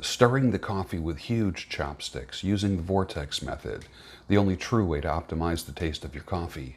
stirring the coffee with huge chopsticks, using the vortex method, the only true way to optimize the taste of your coffee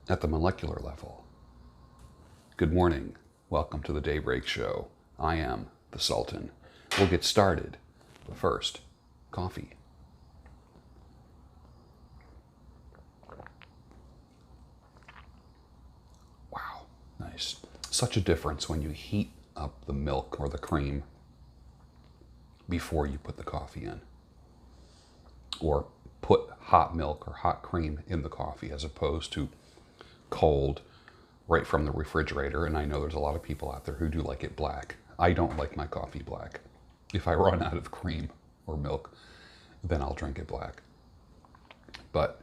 at the molecular level. Good morning. Welcome to the Daybreak Show. I am the Sultan. We'll get started, but first, coffee. Wow, nice. Such a difference when you heat up the milk or the cream before you put the coffee in, or put hot milk or hot cream in the coffee as opposed to cold right from the refrigerator. And I know there's a lot of people out there who do like it black. I don't like my coffee black. If I run out of cream or milk, then I'll drink it black. But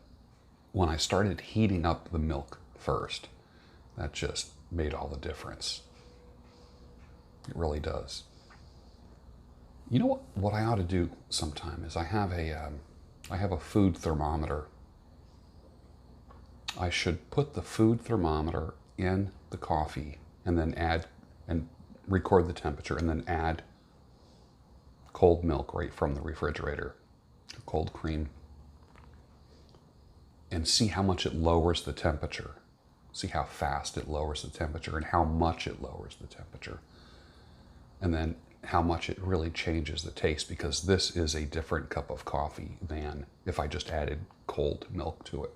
when I started heating up the milk first, that just made all the difference. It really does. You know what I ought to do sometime is I have a food thermometer. I should put the food thermometer in the coffee and then add and record the temperature and then add cold milk right from the refrigerator, cold cream, and see how much it lowers the temperature. See how fast it lowers the temperature and how much it lowers the temperature. And then how much it really changes the taste, because this is a different cup of coffee than if I just added cold milk to it.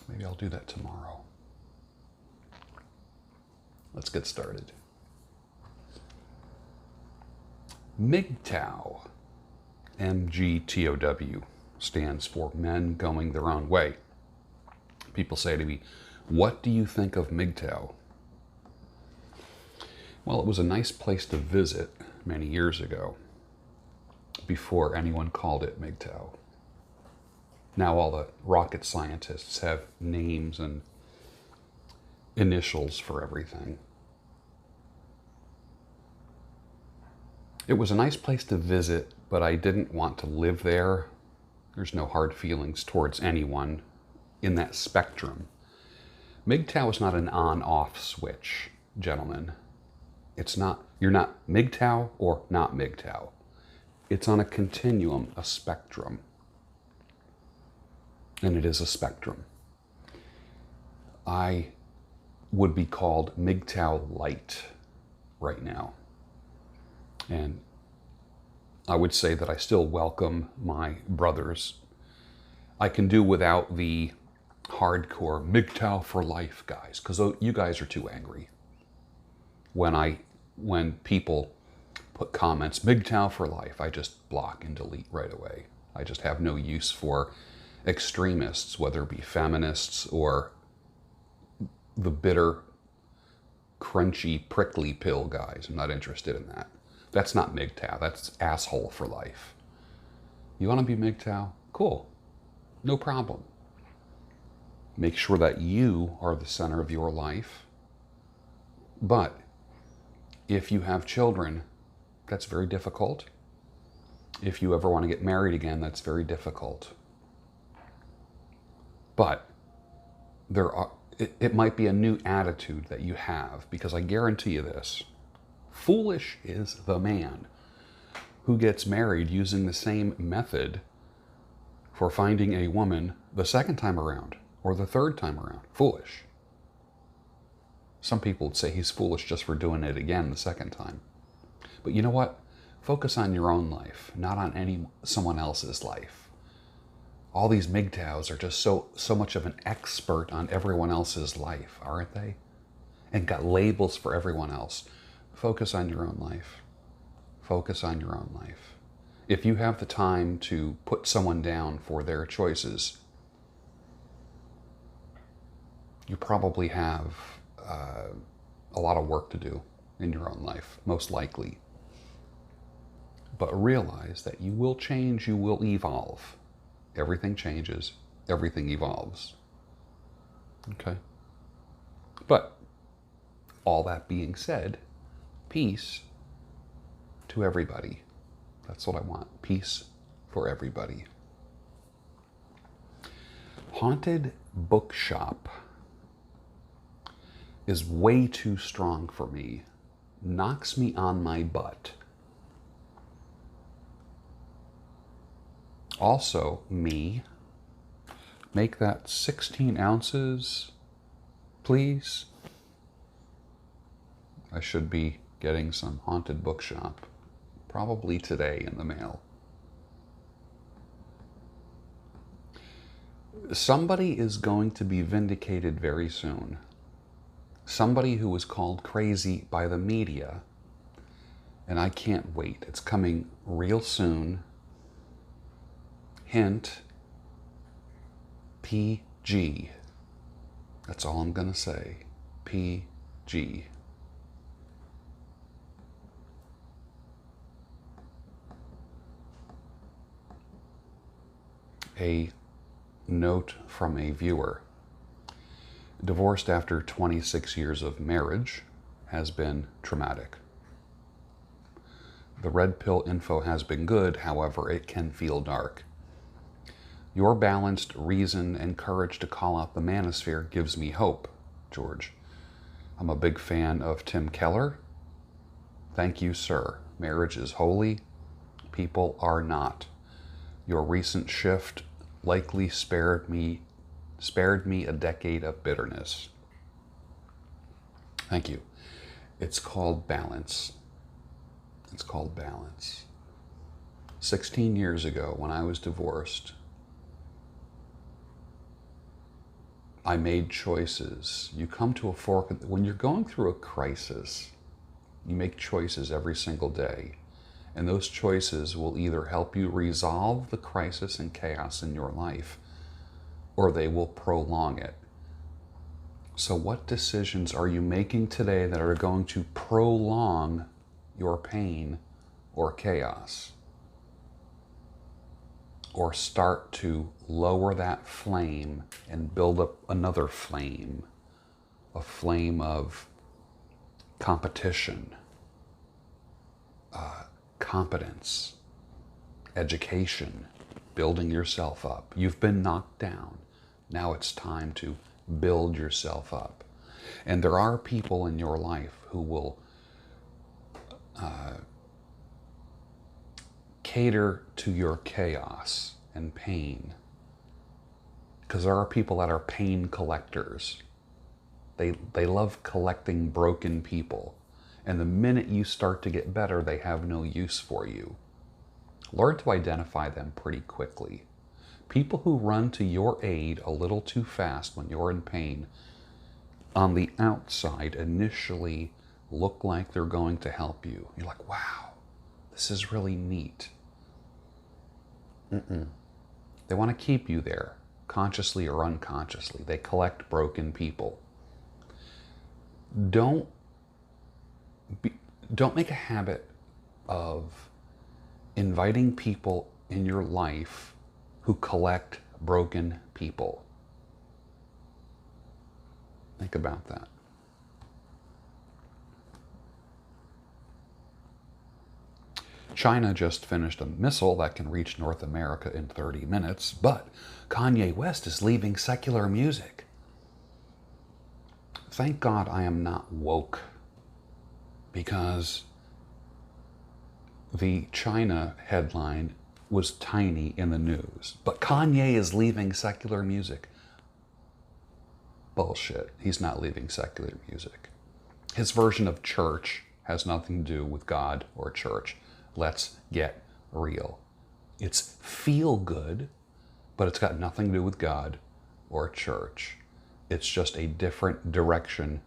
Maybe I'll do that tomorrow. Let's get started. MGTOW, MGTOW, stands for Men Going Their Own Way. People say to me, what do you think of MGTOW? Well, it was a nice place to visit many years ago, before anyone called it MGTOW. Now all the rocket scientists have names and initials for everything. It was a nice place to visit, but I didn't want to live there. There's no hard feelings towards anyone in that spectrum. MGTOW is not an on-off switch, gentlemen. It's not, you're not MGTOW or not MGTOW. It's on a continuum, a spectrum. And it is a spectrum. I would be called MGTOW light right now. And I would say that I still welcome my brothers. I can do without the hardcore MGTOW for life guys, because you guys are too angry. When people put comments, MGTOW for life, I just block and delete right away. I just have no use for extremists, whether it be feminists or the bitter, crunchy, prickly pill guys. I'm not interested in that. That's not MGTOW. That's asshole for life. You want to be MGTOW? Cool. No problem. Make sure that you are the center of your life. But if you have children, that's very difficult. If you ever want to get married again, that's very difficult. But it might be a new attitude that you have, because I guarantee you this. Foolish is the man who gets married using the same method for finding a woman the second time around or the third time around. Foolish. Some people would say he's foolish just for doing it again the second time. But you know what? Focus on your own life, not on someone else's life. All these MGTOWs are just so much of an expert on everyone else's life, aren't they? And got labels for everyone else. Focus on your own life. Focus on your own life. If you have the time to put someone down for their choices, you probably have a lot of work to do in your own life, most likely. But realize that you will change, you will evolve. Everything changes, everything evolves. Okay? But all that being said, peace to everybody. That's what I want. Peace for everybody. Haunted bookshop. is way too strong for me, knocks me on my butt. Also, me, make that 16 ounces, please. I should be getting some Haunted Bookshop, probably today, in the mail. Somebody is going to be vindicated very soon. Somebody who was called crazy by the media, and I can't wait. It's coming real soon. Hint, PG. That's all I'm gonna say. PG. A note from a viewer. Divorced after 26 years of marriage has been traumatic. The red pill info has been good, however, it can feel dark. Your balanced reason and courage to call out the manosphere gives me hope, George. I'm a big fan of Tim Keller. Thank you, sir. Marriage is holy. People are not. Your recent shift likely spared me a decade of bitterness. Thank you. It's called balance. It's called balance. 16 years ago, when I was divorced, I made choices. You come to a fork. When you're going through a crisis, you make choices every single day. And those choices will either help you resolve the crisis and chaos in your life, or they will prolong it. So what decisions are you making today that are going to prolong your pain or chaos? Or start to lower that flame and build up another flame, a flame of competition, competence, education, building yourself up. You've been knocked down. Now it's time to build yourself up. And there are people in your life who will cater to your chaos and pain. Because there are people that are pain collectors. They love collecting broken people. And the minute you start to get better, they have no use for you. Learn to identify them pretty quickly. People who run to your aid a little too fast when you're in pain, on the outside, initially look like they're going to help you. You're like, wow, this is really neat. They want to keep you there, consciously or unconsciously. They collect broken people. Don't make a habit of inviting people in your life who collect broken people. Think about that. China just finished a missile that can reach North America in 30 minutes, but Kanye West is leaving secular music. Thank God I am not woke, because the China headline was tiny in the news. But Kanye is leaving secular music. Bullshit. He's not leaving secular music. His version of church has nothing to do with God or church. Let's get real. It's feel good, but it's got nothing to do with God or church. It's just a different direction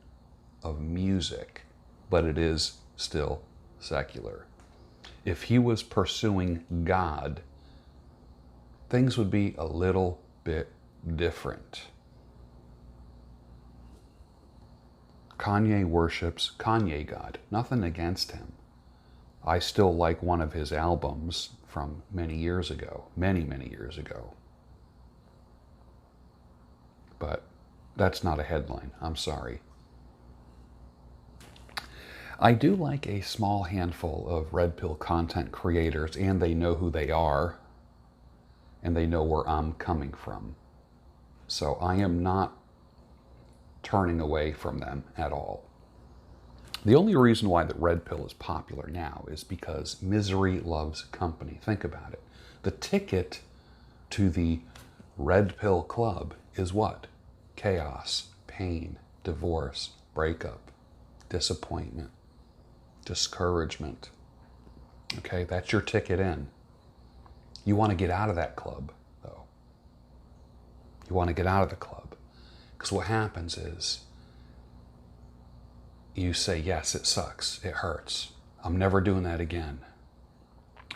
of music, but it is still secular. If he was pursuing God, things would be a little bit different. Kanye worships Kanye God. Nothing against him. I still like one of his albums from many years ago. Many, many years ago. But that's not a headline. I'm sorry. I do like a small handful of red pill content creators, and they know who they are, and they know where I'm coming from. So I am not turning away from them at all. The only reason why the red pill is popular now is because misery loves company. Think about it. The ticket to the red pill club is what? Chaos, pain, divorce, breakup, disappointment, discouragement. Okay, that's your ticket in. You want to get out of that club, though. You want to get out of the club. Because what happens is, you say, yes, it sucks, it hurts, I'm never doing that again.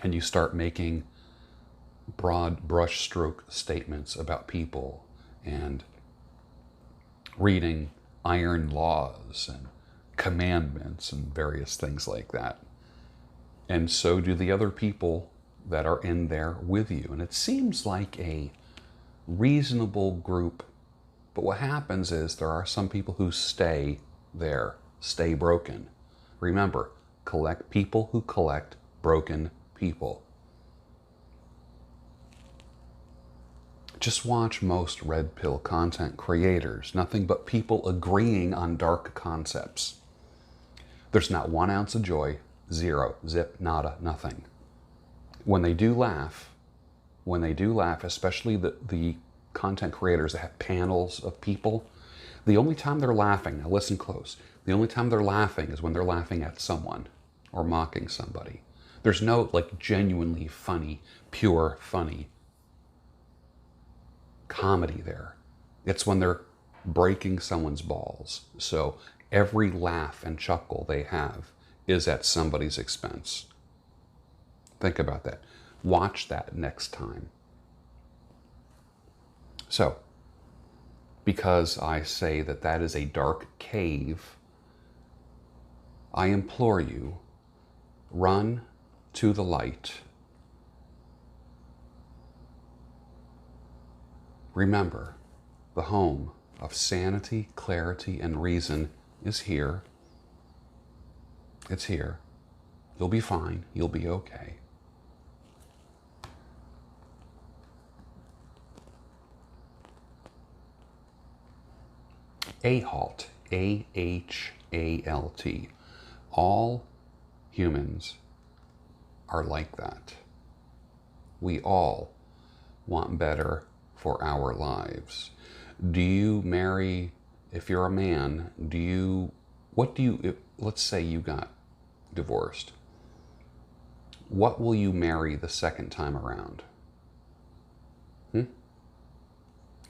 And you start making broad brushstroke statements about people and reading iron laws and commandments and various things like that. And so do the other people that are in there with you. And it seems like a reasonable group. But what happens is there are some people who stay there, stay broken. Remember, collect people who collect broken people. Just watch most red pill content creators. Nothing but people agreeing on dark concepts. There's not 1 ounce of joy, zero, zip, nada, nothing. When they do laugh, especially the content creators that have panels of people, the only time they're laughing, now listen close, the only time they're laughing is when they're laughing at someone or mocking somebody. There's no like genuinely funny, pure funny comedy there. It's when they're breaking someone's balls. So every laugh and chuckle they have is at somebody's expense. Think about that. Watch that next time. So, because I say that that is a dark cave, I implore you, run to the light. Remember, the home of sanity, clarity, and reason is here. It's here. You'll be fine. You'll be okay. AHALT, A-H-A-L-T. All humans are like that. We all want better for our lives. Do you marry, if you're a man, let's say you got divorced. What will you marry the second time around? You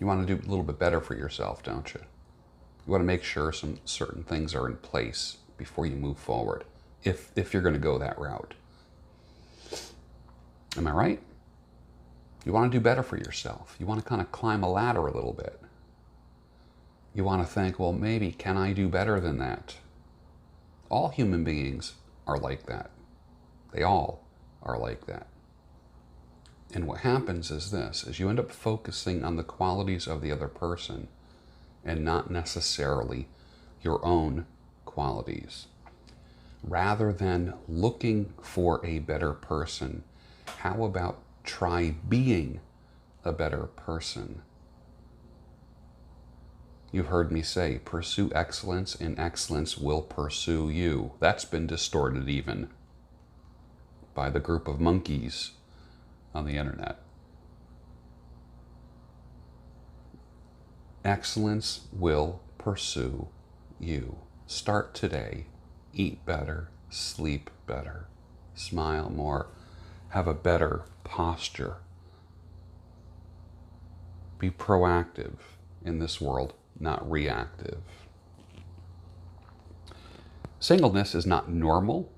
want to do a little bit better for yourself, don't you? You want to make sure some certain things are in place before you move forward, if you're going to go that route. Am I right? You want to do better for yourself. You want to kind of climb a ladder a little bit. You want to think, well, maybe, can I do better than that? All human beings are like that. They all are like that. And what happens is this, is you end up focusing on the qualities of the other person and not necessarily your own qualities. Rather than looking for a better person, how about try being a better person? You've heard me say, pursue excellence and excellence will pursue you. That's been distorted even by the group of monkeys on the internet. Excellence will pursue you. Start today. Eat better, sleep better, smile more, have a better posture. Be proactive in this world, not reactive. Singleness is not normal.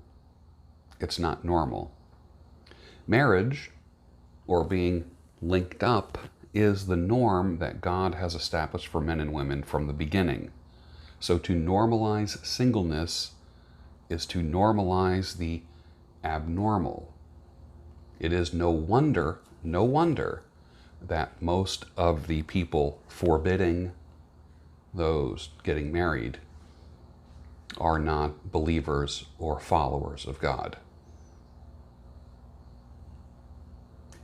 It's not normal. Marriage, or being linked up, is the norm that God has established for men and women from the beginning. So to normalize singleness is to normalize the abnormal. It is no wonder that most of the people forbidding those getting married are not believers or followers of God.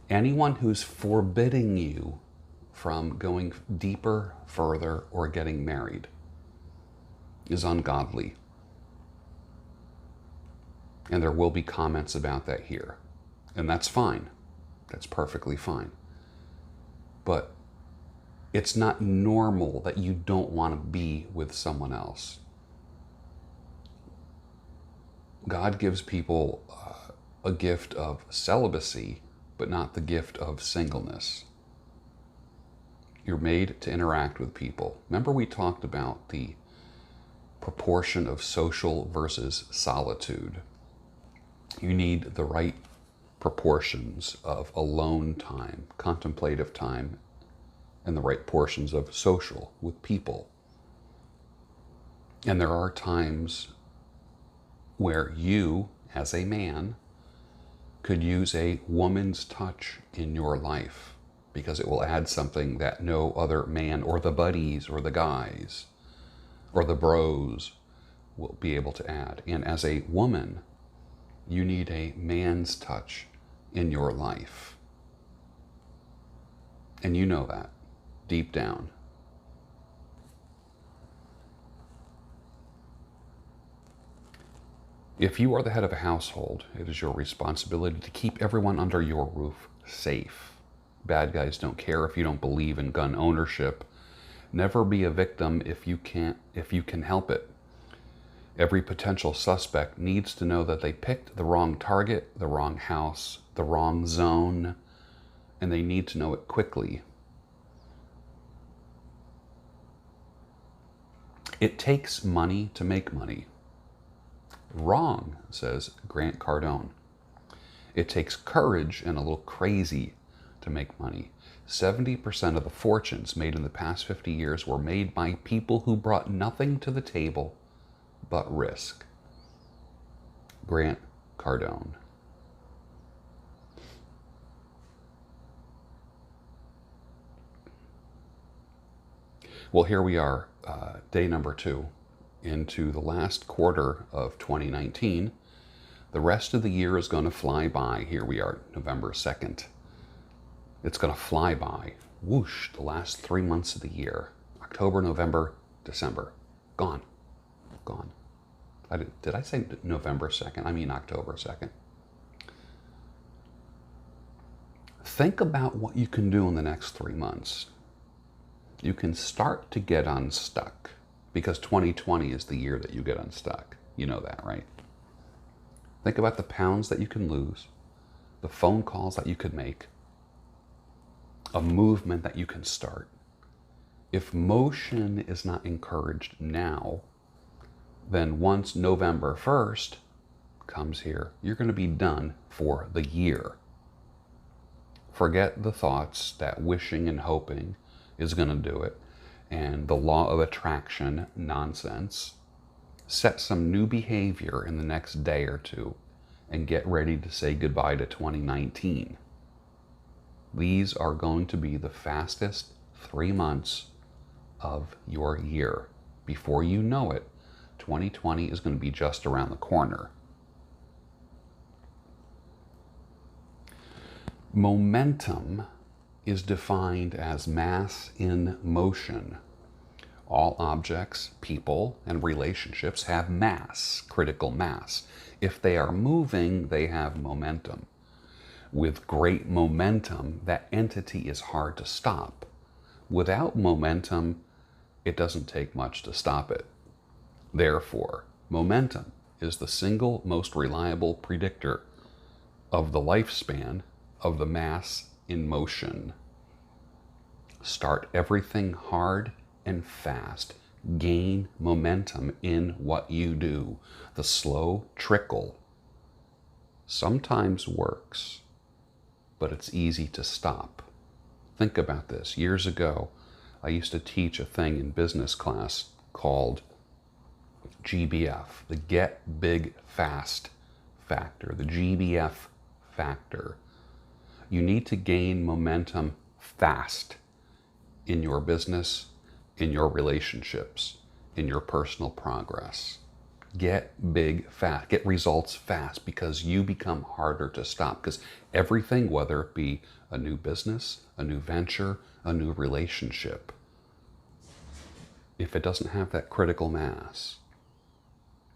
Anyone who's forbidding you from going deeper, further, or getting married is ungodly. And there will be comments about that here. And that's fine. That's perfectly fine. But it's not normal that you don't want to be with someone else. God gives people a gift of celibacy, but not the gift of singleness. You're made to interact with people. Remember we talked about the proportion of social versus solitude. You need the right proportions of alone time, contemplative time, and the right portions of social with people. And there are times where you, as a man, could use a woman's touch in your life because it will add something that no other man or the buddies or the guys or the bros will be able to add. And as a woman, you need a man's touch in your life. And you know that deep down. If you are the head of a household, it is your responsibility to keep everyone under your roof safe. Bad guys don't care if you don't believe in gun ownership. Never be a victim if you can help it. Every potential suspect needs to know that they picked the wrong target, the wrong house, the wrong zone, and they need to know it quickly. It takes money to make money. Wrong, says Grant Cardone. It takes courage and a little crazy to make money. 70% of the fortunes made in the past 50 years were made by people who brought nothing to the table but risk. Grant Cardone. Well, here we are, day number 2 into the last quarter of 2019. The rest of the year is going to fly by. Here we are, November 2nd. It's going to fly by. Whoosh, the last 3 months of the year. October, November, December. Gone. Gone. Did I say November 2nd? I mean October 2nd. Think about what you can do in the next 3 months. You can start to get unstuck because 2020 is the year that you get unstuck. You know that, right? Think about the pounds that you can lose, the phone calls that you could make, a movement that you can start. If motion is not encouraged now, then once November 1st comes here, you're going to be done for the year. Forget the thoughts that wishing and hoping is going to do it and the law of attraction nonsense. Set some new behavior in the next day or two and get ready to say goodbye to 2019. These are going to be the fastest 3 months of your year. Before you know it, 2020 is going to be just around the corner. Momentum is defined as mass in motion. All objects, people, and relationships have mass, critical mass. If they are moving, they have momentum. With great momentum, that entity is hard to stop. Without momentum, it doesn't take much to stop it. Therefore, momentum is the single most reliable predictor of the lifespan of the mass in motion. Start everything hard and fast. Gain momentum in what you do. The slow trickle sometimes works, but it's easy to stop. Think about this. Years ago, I used to teach a thing in business class called GBF, the Get Big Fast factor, the GBF factor. You need to gain momentum fast in your business, in your relationships, in your personal progress. Get big fast, get results fast, because you become harder to stop. Because everything, whether it be a new business, a new venture, a new relationship, if it doesn't have that critical mass,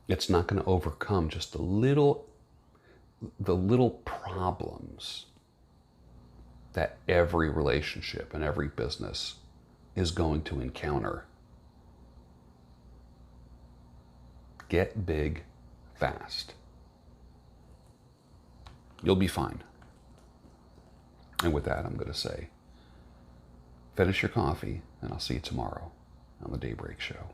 it's not going to overcome just the little problems that every relationship and every business is going to encounter. Get big fast. You'll be fine. And with that, I'm going to say, finish your coffee, and I'll see you tomorrow on the Daybreak Show.